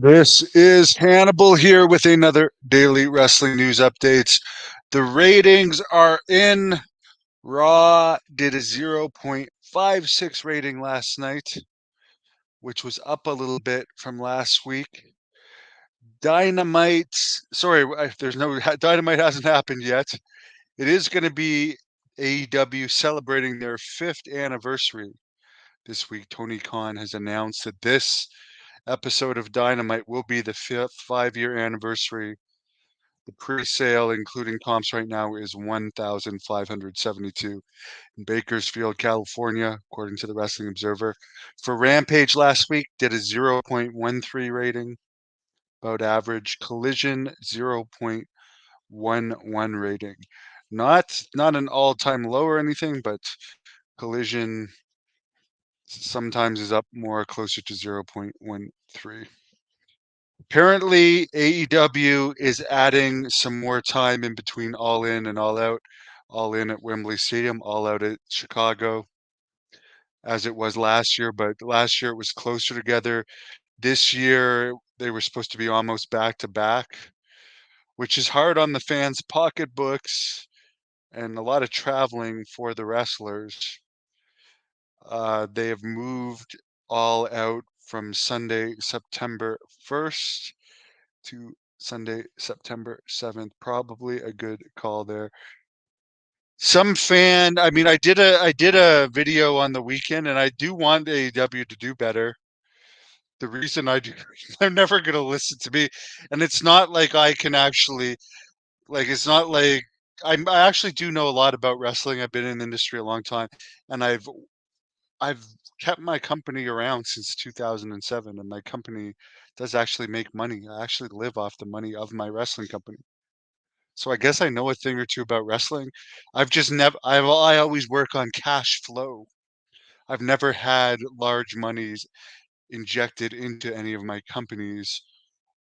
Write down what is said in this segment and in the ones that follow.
This is Hannibal here with another daily wrestling news updates. The ratings are in. Raw did a 0.56 rating last night, which was up a little bit from last week. Dynamite, sorry, there's no Dynamite hasn't happened yet. It is going to be AEW celebrating their 5th anniversary this week. Tony Khan has announced that this episode of Dynamite will be the 5-year anniversary. The pre-sale, including comps right now, is 1,572 in Bakersfield, California, according to the Wrestling Observer. For Rampage last week, did a 0.13 rating, about average. Collision 0.11 rating. Not an all-time low or anything, but Collision sometimes is up more, closer to 0.13. Apparently, AEW is adding some more time in between All In and All Out. All In at Wembley Stadium, All Out at Chicago, as it was last year. But last year it was closer together. This year they were supposed to be almost back to back, which is hard on the fans' pocketbooks and a lot of traveling for the wrestlers. They have moved All Out from Sunday, September 1st to Sunday, September 7th. Probably a good call there. I did a video on the weekend, and I do want AEW to do better. The reason I do, they're never gonna listen to me, and it's not like I can actually it's not like I actually do know a lot about wrestling. I've been in the industry a long time, and I've kept my company around since 2007, and my company does actually make money. I actually live off the money of my wrestling company. So I guess I know a thing or two about wrestling. I've just never I always work on cash flow. I've never had large monies injected into any of my companies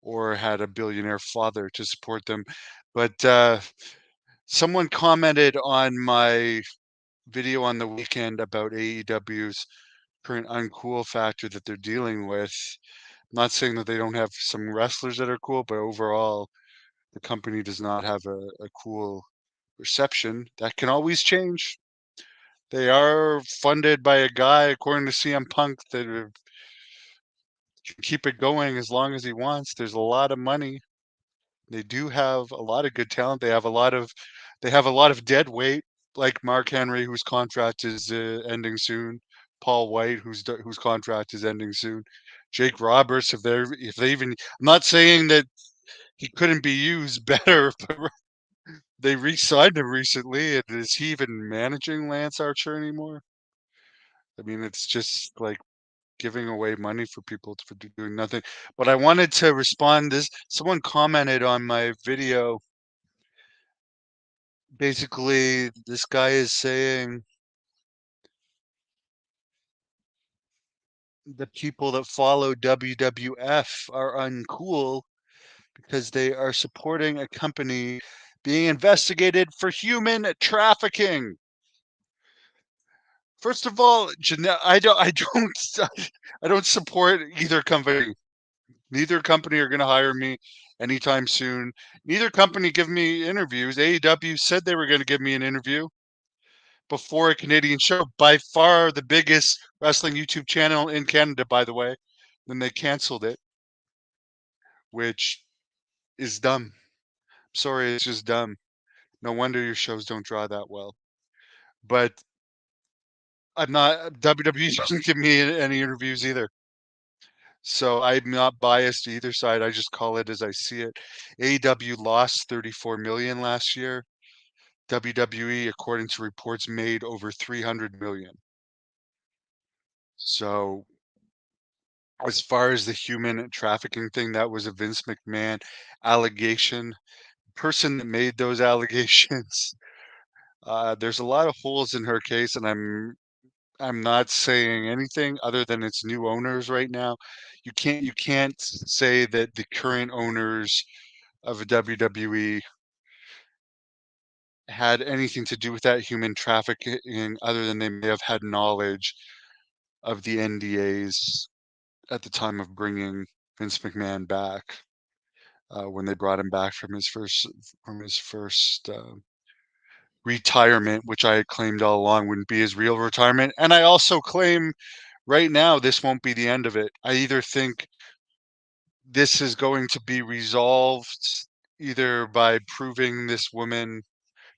or had a billionaire father to support them. But someone commented on my video on the weekend about AEW's current uncool factor that they're dealing with. I'm not saying that they don't have some wrestlers that are cool, but overall, the company does not have a cool reception. That can always change. They are funded by a guy, according to CM Punk, that can keep it going as long as he wants. There's a lot of money. They do have a lot of good talent. They have a lot of dead weight, like Mark Henry, whose contract is ending soon. Paul White, whose contract is ending soon. Jake Roberts, if they even, I'm not saying that he couldn't be used better, but they re-signed him recently, and is he even managing Lance Archer anymore? I mean, it's just like giving away money for people for doing nothing. But I wanted to respond. Someone commented on my video. Basically, this guy is saying the people that follow WWF are uncool because they are supporting a company being investigated for human trafficking. First of all, I don't support either company. Neither company are going to hire me anytime soon. Neither company give me interviews. AEW said they were going to give me an interview before a Canadian show, by far the biggest wrestling YouTube channel in Canada, by the way. Then they canceled it, which is dumb. Sorry, it's just dumb. No wonder your shows don't draw that well. But I'm not WWE doesn't give me any interviews either. So I'm not biased to either side. I just call it as I see it. AEW lost 34 million last year. WWE, according to reports, made over 300 million. So as far as the human trafficking thing, that was a Vince McMahon allegation. Person that made those allegations, there's a lot of holes in her case, and I'm not saying anything other than it's new owners right now. You can't say that the current owners of WWE had anything to do with that human trafficking other than they may have had knowledge of the NDAs at the time of bringing Vince McMahon back when they brought him back from his first retirement, which I had claimed all along wouldn't be his real retirement. And I also claim right now this won't be the end of it. I either think this is going to be resolved either by proving this woman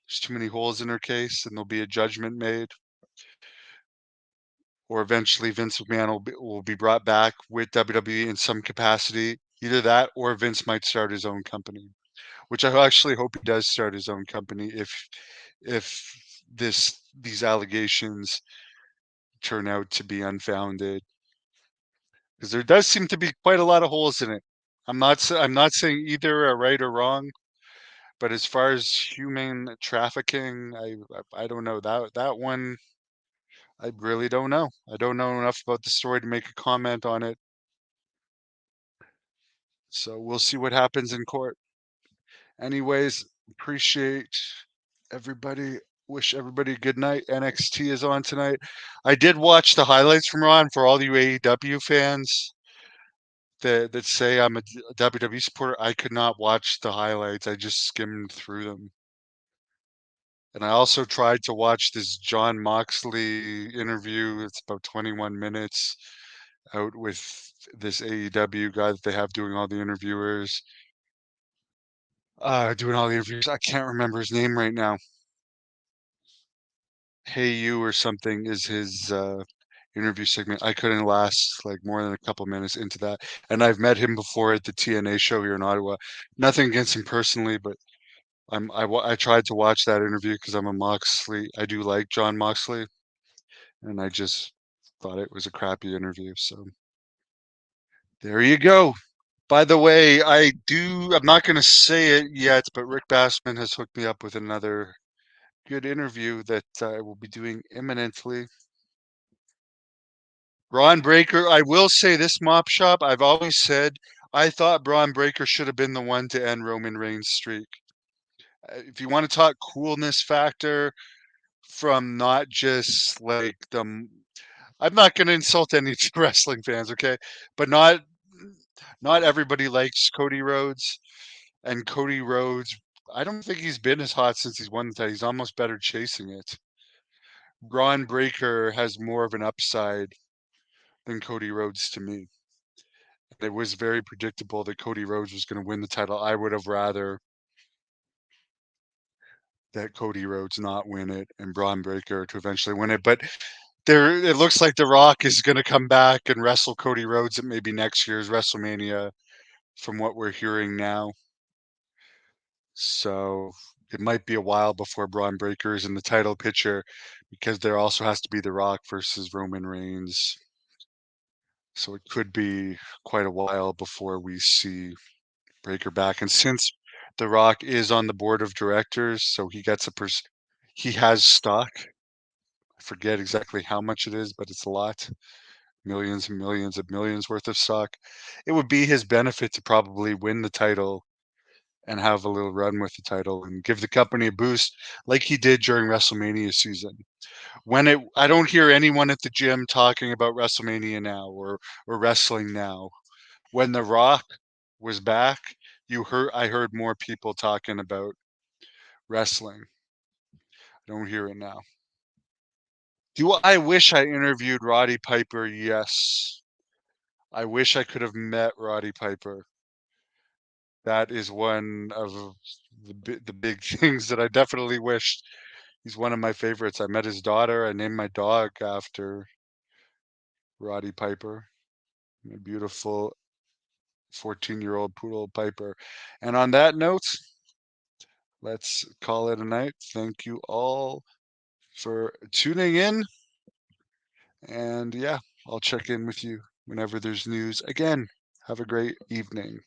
there's too many holes in her case and there'll be a judgment made, or eventually Vince McMahon will be brought back with WWE in some capacity. Either that or Vince might start his own company, which I actually hope he does start his own company if these allegations turn out to be unfounded, because there does seem to be quite a lot of holes in it. I'm not saying either are right or wrong, but as far as human trafficking, I don't know that one. I really don't know. I don't know enough about the story to make a comment on it. So we'll see what happens in court. Anyways, appreciate everybody. Wish everybody a good night. NXT is on tonight. I did watch the highlights from Ron for all you AEW fans that say I'm a WWE supporter. I could not watch the highlights. I just skimmed through them. And I also tried to watch this John Moxley interview. It's about 21 minutes out with this AEW guy that they have doing all the interviewers. Doing all the interviews. I can't remember his name right now. Hey You or something is his interview segment. I couldn't last like more than a couple minutes into that. And I've met him before at the TNA show here in Ottawa. Nothing against him personally, but I tried to watch that interview because I'm a Moxley. I do like John Moxley, and I just thought it was a crappy interview. So there you go. By the way, I'm not going to say it yet, but Rick Bassman has hooked me up with another good interview that I will be doing imminently. Braun Breaker, I will say this, Mop Shop, I've always said I thought Braun Breaker should have been the one to end Roman Reigns' streak. If you want to talk coolness factor from not just like I'm not going to insult any wrestling fans, okay? But not everybody likes Cody Rhodes, and Cody Rhodes, I don't think he's been as hot since he's won the title. He's almost better chasing it. Braun Breaker has more of an upside than Cody Rhodes to me. It was very predictable that Cody Rhodes was going to win the title. I would have rather that Cody Rhodes not win it and Braun Breaker to eventually win it. But it looks like The Rock is going to come back and wrestle Cody Rhodes at maybe next year's WrestleMania, from what we're hearing now. So it might be a while before Braun Breaker is in the title picture, because there also has to be The Rock versus Roman Reigns. So it could be quite a while before we see Breaker back. And since The Rock is on the board of directors, so he has stock. I forget exactly how much it is, but it's a lot. Millions and millions of millions worth of stock. It would be his benefit to probably win the title and have a little run with the title and give the company a boost like he did during WrestleMania season. I don't hear anyone at the gym talking about WrestleMania now or wrestling now. When The Rock was back, I heard more people talking about wrestling. I don't hear it now. Do I wish I interviewed Roddy Piper? Yes. I wish I could have met Roddy Piper. That is one of the big things that I definitely wished. He's one of my favorites. I met his daughter. I named my dog after Roddy Piper, a beautiful 14-year-old poodle Piper. And on that note, let's call it a night. Thank you all for tuning in. And yeah, I'll check in with you whenever there's news. Again, have a great evening.